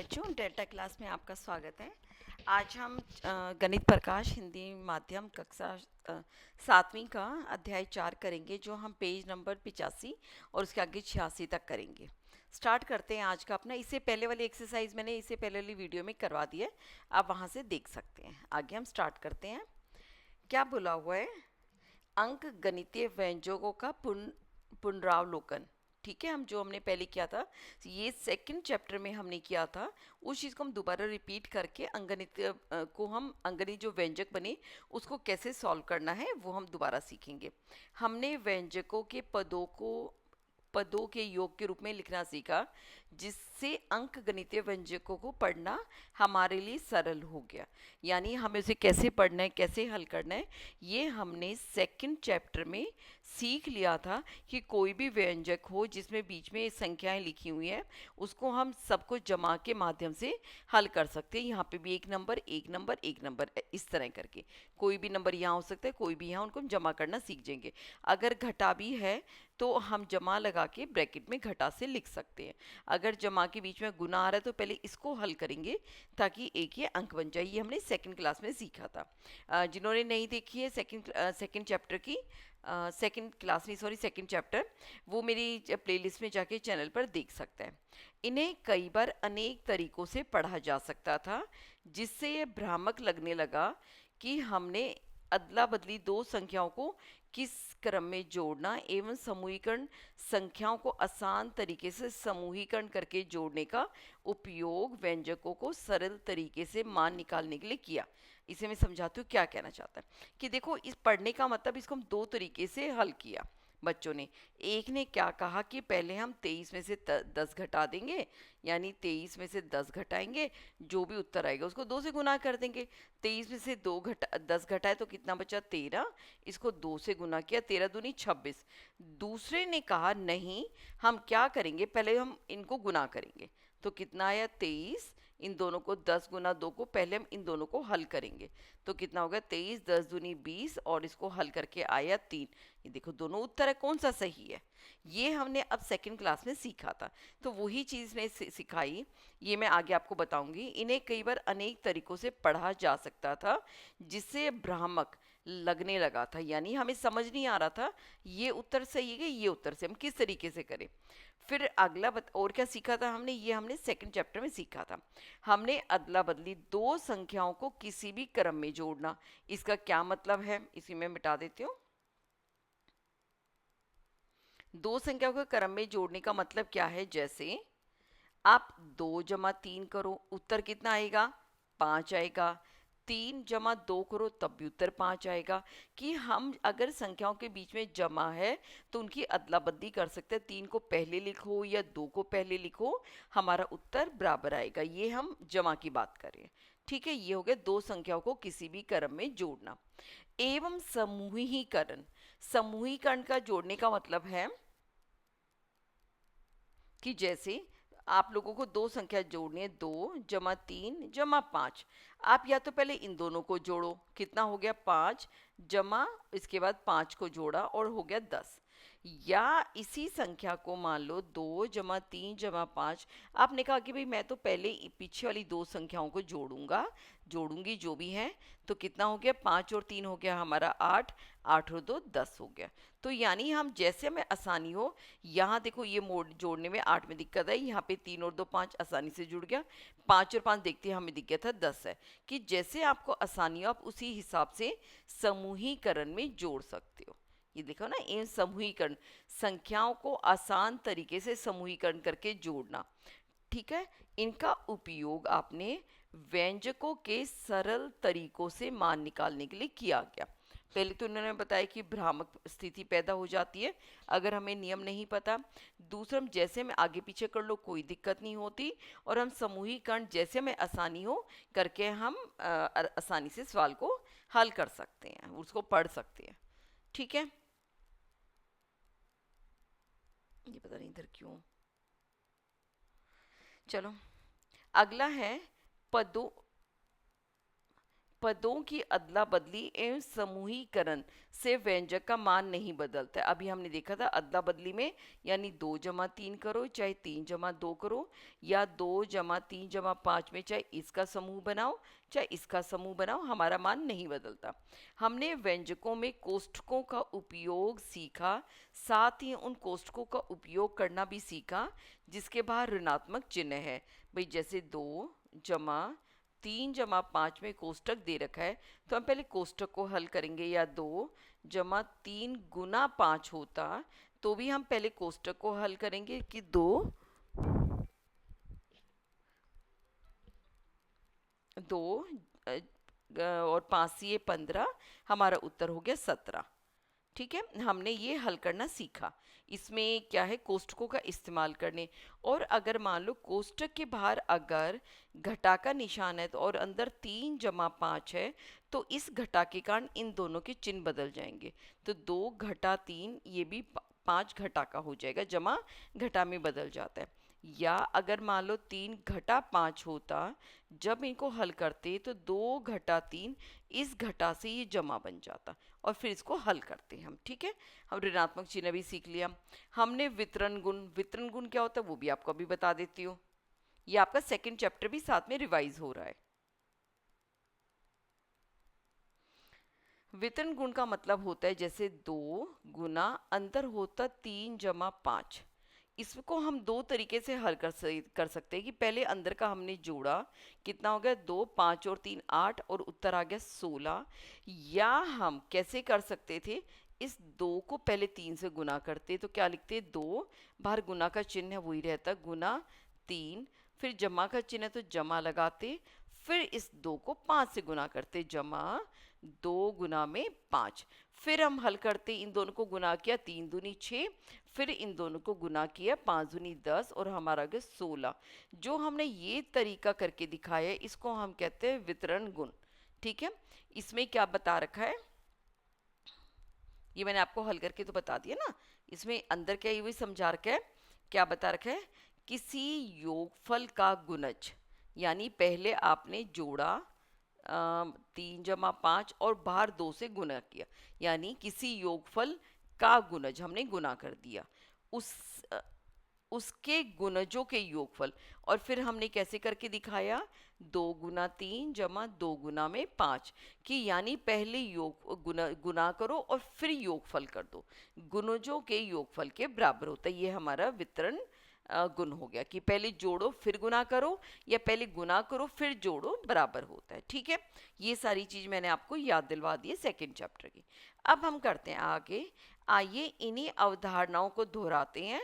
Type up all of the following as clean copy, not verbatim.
बच्चों, delta class में आपका स्वागत है। आज हम गणित प्रकाश हिंदी माध्यम कक्षा 7वीं का अध्याय 4 करेंगे, जो हम पेज नंबर 85 और उसके आगे 86 तक करेंगे। स्टार्ट करते हैं आज का अपना। इससे पहले वाली एक्सरसाइज मैंने इससे पहले वाली वीडियो में करवा दी है, आप वहाँ से देख सकते हैं। आगे हम स्टार्ट करते हैं। क्या बोला हुआ है? अंक गणितीय व्यंजकों का पुनरावलोकन। ठीक है, हम जो हमने पहले किया था, ये सेकंड चैप्टर में हमने किया था, उस चीज़ को हम दोबारा रिपीट करके अंगणित को हम अंगणित जो व्यंजक बने उसको कैसे सॉल्व करना है वो हम दोबारा सीखेंगे। हमने व्यंजकों के पदों के योग के रूप में लिखना सीखा, जिससे अंक गणितीय व्यंजकों को पढ़ना हमारे लिए सरल हो गया। यानी हमें उसे कैसे पढ़ना है, कैसे हल करना है, ये हमने सेकंड चैप्टर में सीख लिया था कि कोई भी व्यंजक हो जिसमें बीच में संख्याएं लिखी हुई हैं, उसको हम सबको जमा के माध्यम से हल कर सकते हैं। यहाँ पे भी एक नंबर एक नंबर एक नंबर, इस तरह करके कोई भी नंबर यहाँ हो सकता है, कोई भी यहाँ, उनको हम जमा करना सीख जाएंगे। अगर घटा भी है तो हम जमा लगा के ब्रैकेट में घटा से लिख सकते हैं। अगर जमा के बीच में गुना आ रहा है तो पहले इसको हल करेंगे ताकि एक ये अंक बन जाए। ये हमने सेकंड क्लास में सीखा था। जिन्होंने नहीं देखी है सेकंड चैप्टर की, सेकंड क्लास नहीं, सॉरी, सेकंड चैप्टर, वो मेरी प्लेलिस्ट में जाके चैनल पर देख सकता है। इन्हें कई बार अनेक तरीकों से पढ़ा जा सकता था, जिससे ये भ्रामक लगने लगा कि हमने अदला बदली दो संख्याओं को किस क्रम में जोड़ना एवं समूहीकरण, संख्याओं को आसान तरीके से समूहीकरण करके जोड़ने का उपयोग व्यंजकों को सरल तरीके से मान निकालने के लिए किया। इसे मैं समझाती हूँ क्या कहना चाहता है। कि देखो, इस पढ़ने का मतलब, इसको हम दो तरीके से हल किया बच्चों ने। एक ने क्या कहा कि पहले हम 23 में से 10 घटा देंगे, यानी 23 में से 10 घटाएंगे, जो भी उत्तर आएगा उसको 2 से गुना कर देंगे। 23 में से 10 घटाए तो कितना बचा? 13। इसको 2 से गुना किया, 13 दूनी 26। दूसरे ने कहा नहीं, हम क्या करेंगे, पहले हम इनको गुना करेंगे। तो कितना आया? 23। इन दोनों को 10 गुना 2 को पहले हम इन दोनों को हल करेंगे, तो कितना होगा? 23 10 दूनी 20, और इसको हल करके आया 3। ये देखो, दोनों उत्तर है, कौन सा सही है? ये हमने अब सेकंड क्लास में सीखा था, तो वही चीज़ ने सिखाई, ये मैं आगे आपको बताऊंगी। इन्हें कई बार अनेक तरीकों से पढ़ा जा सकता था, जिससे भ्रामक लगने लगा था, यानी हमें समझ नहीं आ रहा था ये उत्तर सही है, ये उत्तर से हम किस तरीके से करें। फिर अगला और क्या सीखा था हमने? ये हमने सेकंड चैप्टर में सीखा था। हमने अदला बदली दो संख्याओं को किसी भी क्रम में जोड़ना। इसका क्या मतलब है, इसी में मिटा देती हूँ। दो संख्याओं को क्रम में जोड़ने का मतलब क्या है? जैसे आप 2 जमा 3 करो, उत्तर कितना आएगा? 5 आएगा। 3 जमा 2 करो, तब भी उत्तर 5 आएगा। कि हम अगर संख्याओं के बीच में जमा है तो उनकी अदला बदली कर सकते हैं। 3 को पहले लिखो या 2 को पहले लिखो, हमारा उत्तर बराबर आएगा। ये हम जमा की बात करें। ठीक है, ये हो गया दो संख्याओं को किसी भी क्रम में जोड़ना। एवं समूहीकरण। समूहीकरण का जोड़ने का मतलब है कि जैसे आप लोगों को दो संख्या जोड़नी है, 2 जमा 3 जमा 5। आप या तो पहले इन दोनों को जोड़ो, कितना हो गया? 5, जमा इसके बाद 5 को जोड़ा और हो गया 10। या इसी संख्या को मान लो 2 जमा 3 जमा 5। आपने कहा कि भाई मैं तो पहले पीछे वाली दो संख्याओं को जोड़ूंगी जो भी है, तो कितना हो गया? 5 और 3 हो गया हमारा 8, 8 और 2 10 हो गया। तो यानी हम जैसे हमें आसानी हो, यहाँ देखो ये मोड जोड़ने में 8 में दिक्कत है, यहाँ पे 3 और 2 5 आसानी से जुड़ गया। 5 और 5 देखते हैं, हमें दिख गया था 10 है। कि जैसे आपको आसानी हो आप उसी हिसाब से समूहीकरण में जोड़ सकते हो। ये देखो ना, इन समूहीकरण, संख्याओं को आसान तरीके से समूहीकरण करके जोड़ना। ठीक है, इनका उपयोग आपने व्यंजकों के सरल तरीकों से मान निकालने के लिए किया गया। पहले तो उन्होंने बताया कि भ्रामक स्थिति पैदा हो जाती है अगर हमें नियम नहीं पता। दूसरा, हम जैसे में आगे पीछे कर लो कोई दिक्कत नहीं होती, और हम समूहीकरण जैसे में आसानी हो करके हम आसानी से सवाल को हल कर सकते हैं, उसको पढ़ सकते हैं। ठीक है, ये पता नहीं इधर क्यों। चलो, अगला है पदों पदों की अदला बदली एवं समूहीकरण से व्यंजक का मान नहीं बदलता है। अभी हमने देखा था अदला बदली में, यानी 2 जमा 3 करो चाहे 3 जमा 2 करो, या 2 जमा 3 जमा 5 में चाहे इसका समूह बनाओ चाहे इसका समूह बनाओ, हमारा मान नहीं बदलता। हमने व्यंजकों में कोष्ठकों का उपयोग सीखा, साथ ही उन कोष्ठकों का उपयोग करना भी सीखा जिसके बाहर ऋणात्मक चिन्ह है। भाई जैसे 2 जमा 3 जमा 5 में कोष्ठक दे रखा है, तो हम पहले कोष्ठक को हल करेंगे। या 2 जमा 3 गुना 5 होता, तो भी हम पहले कोष्ठक को हल करेंगे कि 2 और 5 से 15, हमारा उत्तर हो गया 17। ठीक है, हमने ये हल करना सीखा। इसमें क्या है, कोष्ठकों का इस्तेमाल करने। और अगर मान लो कोष्ठक के बाहर अगर घटा का निशान है तो और अंदर 3 जमा 5 है, तो इस घटा के कारण इन दोनों के चिन्ह बदल जाएंगे। तो 2 घटा 3, ये भी 5 घटा का हो जाएगा, जमा घटा में बदल जाता है। या अगर मान लो 3 घटा 5 होता, जब इनको हल करते तो 2 घटा 3, इस घटा से ये जमा बन जाता, और फिर इसको हल करते हैं हम। ठीक है, हम ऋणात्मक चिन्ह भी सीख लिया। हमने वितरण गुण क्या होता है वो भी आपको अभी बता देती हूँ। ये आपका सेकंड चैप्टर भी साथ में रिवाइज हो रहा है। वितरण गुण का मतलब होता है जैसे 2 गुना अंतर होता 3 जमा 5। इसको हम दो तरीके से हल कर सकते हैं कि पहले अंदर का हमने जोड़ा, कितना हो गया 2, 5 और 3 8, और उत्तर आ गया 16। या हम कैसे कर सकते थे, इस 2 को पहले 3 से गुना करते, तो क्या लिखते, 2 बाहर गुना का चिन्ह है वही रहता, गुना 3, फिर जमा का चिन्ह है तो जमा लगाते, फिर इस 2 को 5 से गुना करते, जमा 2 गुना में 5। फिर हम हल करते, इन दोनों को गुना किया 3 दूनी 6, फिर इन दोनों को गुना किया 5 दूनी 10, और हमारा गया 16। जो हमने ये तरीका करके दिखाया है, इसको हम कहते हैं वितरण गुण। ठीक है, इसमें क्या बता रखा है, ये मैंने आपको हल करके तो बता दिया ना। इसमें अंदर क्या ये भी समझा रखा है, क्या बता रखा है, किसी योगफल का गुणज, यानी पहले आपने जोड़ा 3 जमा 5 और बाहर 2 से गुना किया, यानी किसी योगफल का गुणज हमने गुना कर दिया, उस उसके गुणजों के योगफल। और फिर हमने कैसे करके दिखाया, 2 गुना 3 जमा 2 गुना में 5, कि यानी पहले योग गुना करो और फिर योगफल कर दो, गुणजों के योगफल के बराबर होता है। ये हमारा वितरण गुण हो गया कि पहले जोड़ो फिर गुना करो, या पहले गुना करो फिर जोड़ो, बराबर होता है। ठीक है, ये सारी चीज मैंने आपको याद दिलवा दी है सेकेंड चैप्टर की। अब हम करते हैं आगे। आइए इन्हीं अवधारणाओं को दोहराते हैं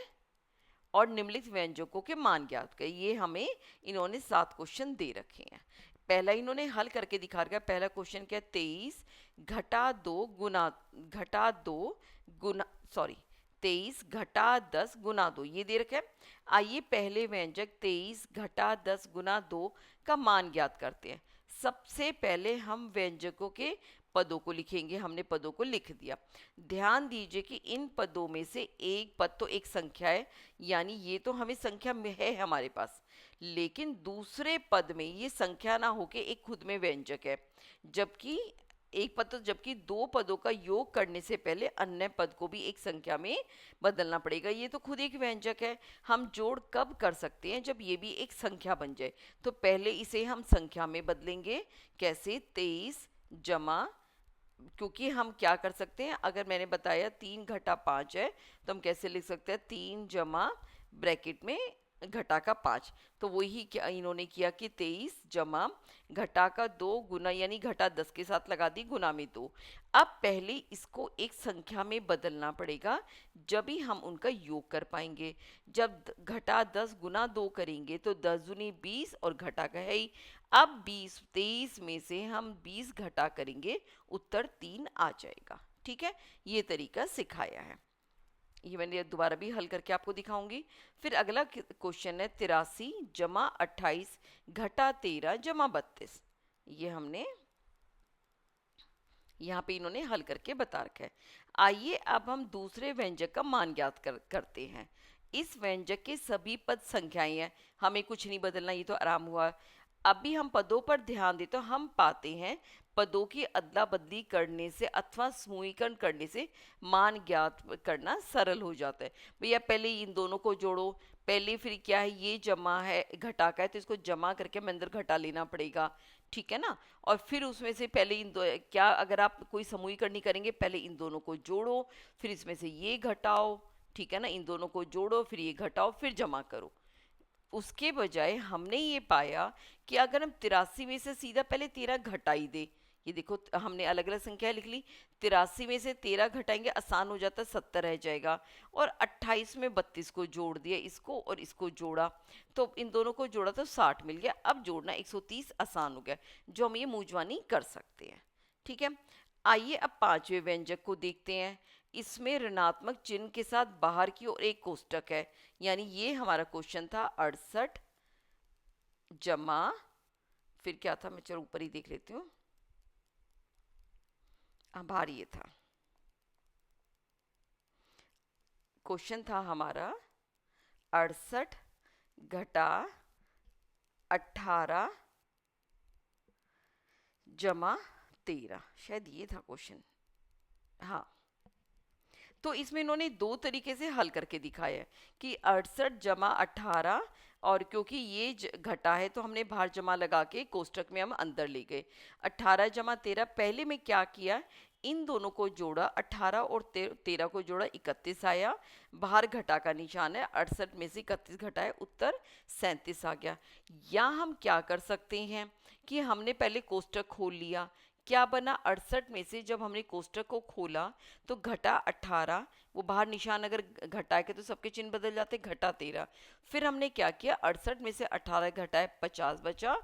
और निम्नलिखित व्यंजकों के मान ज्ञात करें। ये हमें इन्होंने 7 क्वेश्चन दे रखे हैं। पहला इन्होंने हल करके दिखा रखा है। पहला क्वेश्चन क्या है, 23 घटा 10 गुना 2, ये दे रखा है। आइए पहले व्यंजक 23 घटा 10 गुना 2 का मान ज्ञात करते हैं। सबसे पहले हम व्यंजकों के पदों को लिखेंगे। हमने पदों को लिख दिया। ध्यान दीजिए कि इन पदों में से एक पद तो एक संख्या है, यानी ये तो हमें संख्या में है हमारे पास, लेकिन दूसरे पद में ये संख्या ना होके एक खुद में व्यंजक है। जबकि एक पद तो, जबकि 2 पदों का योग करने से पहले अन्य पद को भी एक संख्या में बदलना पड़ेगा। ये तो खुद एक व्यंजक है। हम जोड़ कब कर सकते हैं, जब ये भी एक संख्या बन जाए। तो पहले इसे हम संख्या में बदलेंगे। कैसे, 23 जमा, क्योंकि हम क्या कर सकते हैं, अगर मैंने बताया 3 घटा 5 है, तो हम कैसे लिख सकते हैं, 3 जमा ब्रैकेट में घटा का 5। तो वही क्या इन्होंने किया कि 23 जमा घटा का 2 गुना, यानी घटा 10 के साथ लगा दी, गुना में 2। अब पहले इसको एक संख्या में बदलना पड़ेगा, जब ही हम उनका योग कर पाएंगे। जब घटा 10 गुना 2 करेंगे तो 10 दूनी 20, और घटा का है ही। अब 23 में से हम 20 घटा करेंगे, उत्तर 3 आ जाएगा। ठीक है, ये तरीका सिखाया है। ये मैंने दोबारा भी हल करके आपको दिखाऊंगी। फिर अगला क्वेश्चन है 83 जमा 28 घटा 13 जमा 32। ये हमने यहाँ पे इन्होंने हल करके बता रखा है। आइए अब हम दूसरे व्यंजक का मान ज्ञात करते हैं। इस व्यंजक के सभी पद संख्याएं हैं, हमें कुछ नहीं बदलना, ये तो आराम हुआ। अभी हम पदों पर ध्यान दें तो हम पाते हैं पदों की अदला बदली करने से अथवा समूहीकरण करने से मान ज्ञात करना सरल हो जाता है। भैया पहले इन दोनों को जोड़ो, पहले फिर क्या है, ये जमा है घटा का है तो इसको जमा करके हमें अंदर घटा लेना पड़ेगा, ठीक है ना। और फिर उसमें से पहले इन दो, क्या अगर आप कोई समूहीकरण नहीं करेंगे, पहले इन दोनों को जोड़ो, फिर इसमें से ये घटाओ, ठीक है ना, इन दोनों को जोड़ो फिर ये घटाओ फिर जमा करो। उसके बजाय हमने ये पाया कि अगर हम 83 में से सीधा पहले 13 घटाई दे, ये देखो हमने अलग अलग संख्या लिख ली, 83 में से 13 घटाएंगे आसान हो जाता है, 70 रह जाएगा। और 28 में 32 को जोड़ दिया, इसको और इसको जोड़ा, तो इन दोनों को जोड़ा तो 60 मिल गया। अब जोड़ना 130 आसान हो गया, जो हम ये मूंजवानी कर सकते हैं, ठीक है। आइए अब पांचवें व्यंजक को देखते हैं। इसमें ऋणात्मक चिन्ह के साथ बाहर की ओर एक कोष्टक है, यानी ये हमारा क्वेश्चन था 68 जमा, फिर क्या था, मैं चलो ऊपर ही देख लेती हूँ, बाहर ये था क्वेश्चन था हमारा 68 घटा 18 जमा 13, शायद ये था क्वेश्चन, हाँ। तो इसमें इन्होंने दो तरीके से हल करके दिखाया है कि 68 जमा 18, और क्योंकि ये घटा है तो हमने बाहर जमा लगा के कोष्टक में हम अंदर ले गए। 18 जमा 13, पहले में क्या किया, इन दोनों को जोड़ा, 18 और 13 को जोड़ा, 31 आया, बाहर घटा का निशान है, 68 में से 31 घटाए, उत्तर 37 आ गया। या हम क्या कर सकते हैं कि हमने पहले कोष्टक खोल लिया, क्या बना, 68 में से जब हमने कोष्टक को खोला तो घटा 18, वो बाहर निशान अगर घटा के तो सबके चिन्ह बदल जाते, घटा 13। फिर हमने क्या किया, 68 में से 18 घटाए 50 बचा,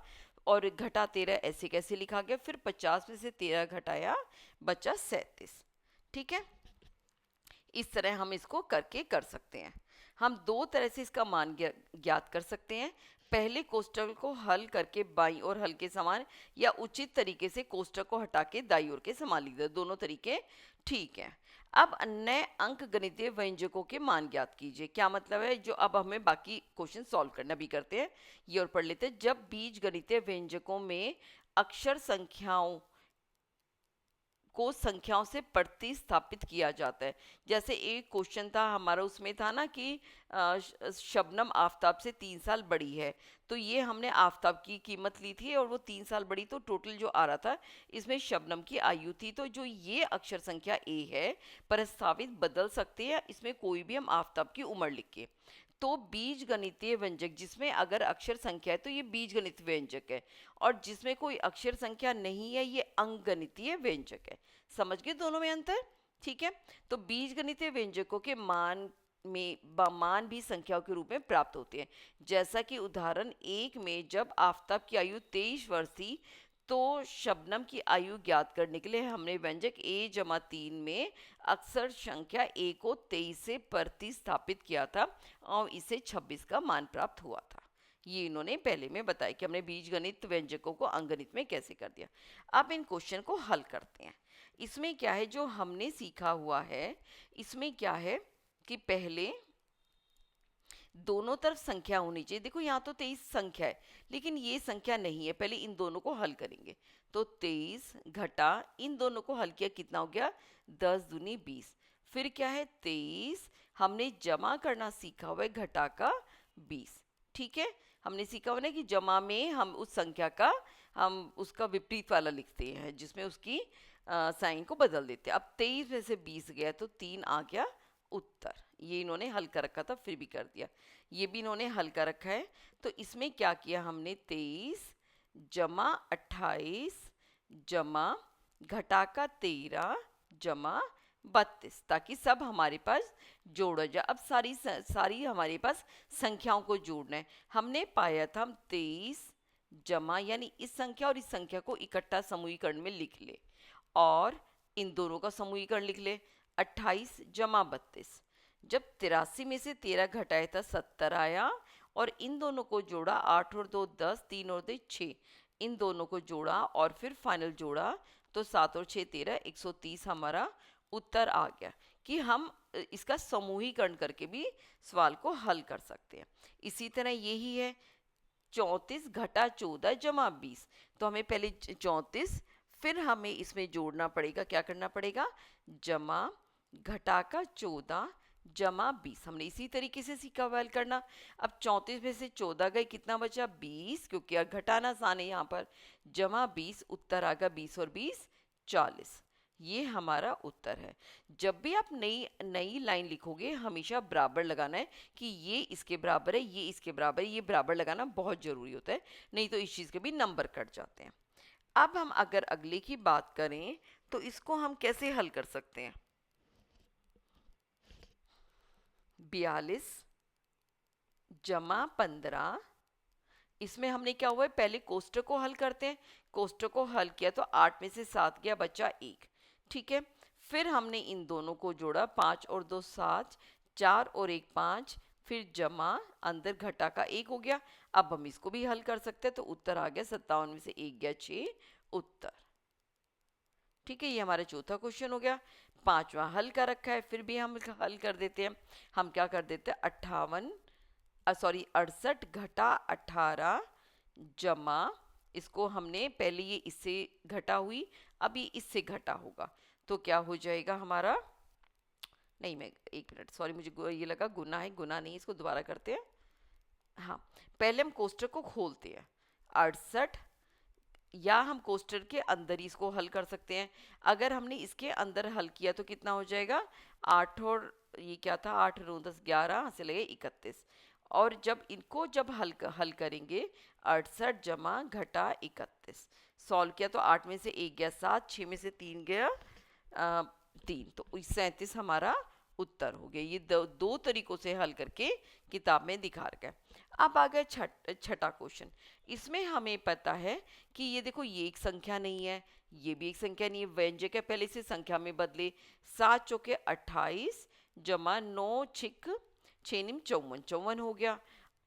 और घटा 13 ऐसे कैसे लिखा गया, फिर 50 में से 13 घटाया बचा 37, ठीक है। इस तरह हम इसको करके कर सकते हैं। हम दो तरह से इसका मान ज्ञात कर सकते हैं। पहले कोष्टक को हल करके बाईं ओर हल के समान, या उचित तरीके से कोष्टक को हटा के दाईं ओर के समान लिख दे, दोनों तरीके ठीक है। अब अन्य अंक गणितीय व्यंजकों के मान ज्ञात कीजिए। क्या मतलब है, जो अब हमें बाकी क्वेश्चन सॉल्व करना भी करते हैं, ये और पढ़ लेते हैं। जब बीज गणितीय व्यंजकों में अक्षर संख्याओं को संख्याओं से प्रतिस्थापित किया जाता है। जैसे एक क्वेश्चन था हमारा, उसमें था ना कि शबनम आफताब से 3 साल बड़ी है, तो ये हमने आफताब की कीमत ली थी और वो 3 साल बड़ी, तो टोटल जो आ रहा था इसमें शबनम की आयु थी। तो जो ये अक्षर संख्या ए है, प्रस्तावित बदल सकते हैं इसमें कोई भी हम आफताब की उम्र लिख के। तो बीज गणितीय व्यंजक जिसमें अगर अक्षर संख्या है तो ये बीज गणितीय व्यंजक है, और जिसमें कोई अक्षर संख्या नहीं है ये अंकगणितीय व्यंजक है। समझ गए दोनों में अंतर, ठीक है। तो बीज गणितीय व्यंजकों के मान भी संख्याओं के रूप में प्राप्त होते हैं। जैसा कि उदाहरण 1 में जब आफताब की आयु 23 वर्ष थी, तो शबनम की आयु ज्ञात करने के लिए हमने व्यंजक a जमा 3 में अक्षर संख्या a को 23 से प्रतिस्थापित किया था और इसे 26 का मान प्राप्त हुआ था। ये इन्होंने पहले में बताया कि हमने बीजगणित व्यंजकों को अंकगणित में कैसे कर दिया। अब इन क्वेश्चन को हल करते हैं। इसमें क्या है जो हमने सीखा हुआ है, इसमें क्या है कि पहले दोनों तरफ संख्या होनी चाहिए। देखो यहाँ तो 23 संख्या है, लेकिन ये संख्या नहीं है, पहले इन दोनों को हल करेंगे। तो 23 घटा इन दोनों को हल किया, कितना हो गया, 10 दूनी 20। फिर क्या है, 23 हमने जमा करना सीखा हुआ है, घटा का 20, ठीक है। हमने सीखा हुआ ना कि जमा में हम उस संख्या का हम उसका विपरीत वाला लिखते हैं, जिसमें उसकी साइन को बदल देते हैं। अब 23 में से 20 गया तो 3 आ गया उत्तर। ये इन्होंने हल कर रखा था फिर भी कर दिया, ये भी इन्होंने हल कर रखा है। तो इसमें क्या किया हमने, 23 जमा 28 जमा घटा का 13 जमा 32, ताकि सब हमारे पास जोड़ा जाए। अब सारी हमारे पास संख्याओं को जोड़ना है। हमने पाया था हम 23 जमा, यानी इस संख्या और इस संख्या को इकट्ठा समूहीकरण में लिख ले, और इन दोनों का समूहीकरण लिख ले, 28 जमा 32। जब 83 में से 13 घटाया था 70 आया, और इन दोनों को जोड़ा, 8 और 2 10, 3 और 2 6, इन दोनों को जोड़ा और फिर फाइनल जोड़ा तो 7 और 6 13, 130 हमारा उत्तर आ गया। कि हम इसका समूहीकरण करके भी सवाल को हल कर सकते हैं। इसी तरह यही है 34 घटा 14 जमा 20, तो हमें पहले 34 फिर हमें इसमें जोड़ना पड़ेगा, क्या करना पड़ेगा, जमा घटा का 14 जमा 20। हमने इसी तरीके से सीखा वैल करना। अब 34 में से 14 गए, कितना बचा, 20, क्योंकि घटाना आसान है यहाँ पर, जमा 20, उत्तर आ गया 20 और 20 40। ये हमारा उत्तर है। जब भी आप नई नई लाइन लिखोगे हमेशा बराबर लगाना है कि ये इसके बराबर है, ये इसके बराबर है, ये बराबर लगाना बहुत जरूरी होता है, नहीं तो इस चीज़ के भी नंबर कट जाते हैं। अब हम अगर अगले की बात करें तो इसको हम कैसे हल कर सकते हैं। 42 जमा 15, इसमें हमने क्या हुआ है, पहले कोष्टक को हल करते हैं। कोष्टक को हल किया तो 8 में से 7 गया, बचा 1, ठीक है। फिर हमने इन दोनों को जोड़ा, 5 और 2 7, 4 और 1 5, फिर जमा अंदर घटा का 1 हो गया। अब हम इसको भी हल कर सकते हैं, तो उत्तर आ गया 57 में से 1 गया 6, उत्तर, ठीक है। ये हमारा चौथा क्वेश्चन हो गया। पांचवा हल कर रखा है, फिर भी हम हल कर देते हैं। हम क्या कर देते हैं, 68 घटा 18 जमा, इसको हमने पहले ये इससे घटा हुई, अब ये इससे घटा होगा, तो क्या हो जाएगा हमारा, नहीं मैं एक मिनट, सॉरी मुझे ये लगा गुना है, गुना नहीं, इसको दोबारा करते हैं। हाँ, पहले हम कोष्टक को खोलते हैं, 68, या हम कोष्टक के अंदर ही इसको हल कर सकते हैं। अगर हमने इसके अंदर हल किया तो कितना हो जाएगा, 8 और ये क्या था, 8 9 10 11 से लगे 31, और जब इनको जब हल करेंगे 68 जमा घटा 31, सॉल्व किया तो 8 में से 1 गया 7, 6 में से 3 गया 3, तो 37 हमारा उत्तर हो गया। ये दो तरीकों से हल करके किताब में दिखा रखा है। अब आ गया छठा क्वेश्चन। इसमें हमें पता है कि ये देखो, ये एक संख्या नहीं है, ये भी एक संख्या नहीं है, व्यंजक है, पहले से संख्या में बदले, 7 चौके 28 जमा 9 छिक 6 निम 54, 54 हो गया।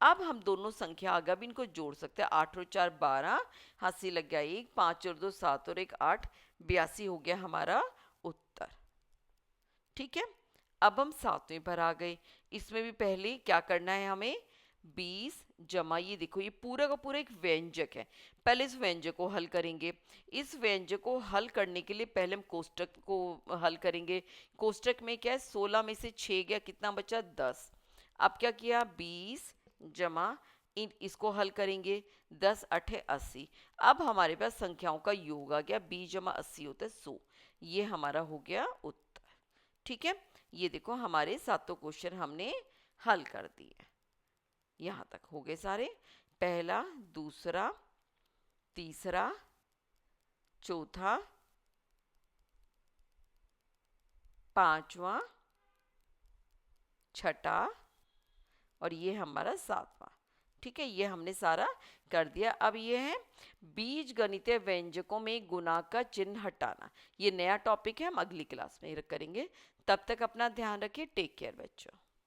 अब हम दोनों संख्या आगे भी इनको जोड़ सकते हैं, 8 और 4 12, हाथ से लग गया 1, 5 और 2 7 और 1 8, 82 हो गया हमारा उत्तर, ठीक है। अब हम सातवें पर आ गए। इसमें भी पहले क्या करना है हमें, 20 जमा, ये देखो ये पूरा का पूरा एक व्यंजक है, पहले इस व्यंजक को हल करेंगे। इस व्यंजक को हल करने के लिए पहले हम कोष्टक को हल करेंगे। कोष्टक में क्या है, 16 में से 6 गया, कितना बचा 10। अब क्या किया, 20 जमा इसको हल करेंगे, 10 8 80। अब हमारे पास संख्याओं का योग आ गया, 20 जमा 80 होता है 100, ये हमारा हो गया उत्तर, ठीक है। ये देखो हमारे सातों क्वेश्चन हमने हल कर दिए, यहाँ तक हो गए सारे, पहला दूसरा तीसरा चौथा पांचवा छठा और ये हमारा सातवां, ठीक है। ये हमने सारा कर दिया। अब ये है बीज गणितीय व्यंजकों में गुना का चिन्ह हटाना, ये नया टॉपिक है, हम अगली क्लास में करेंगे। तब तक अपना ध्यान रखिए, टेक केयर बच्चों।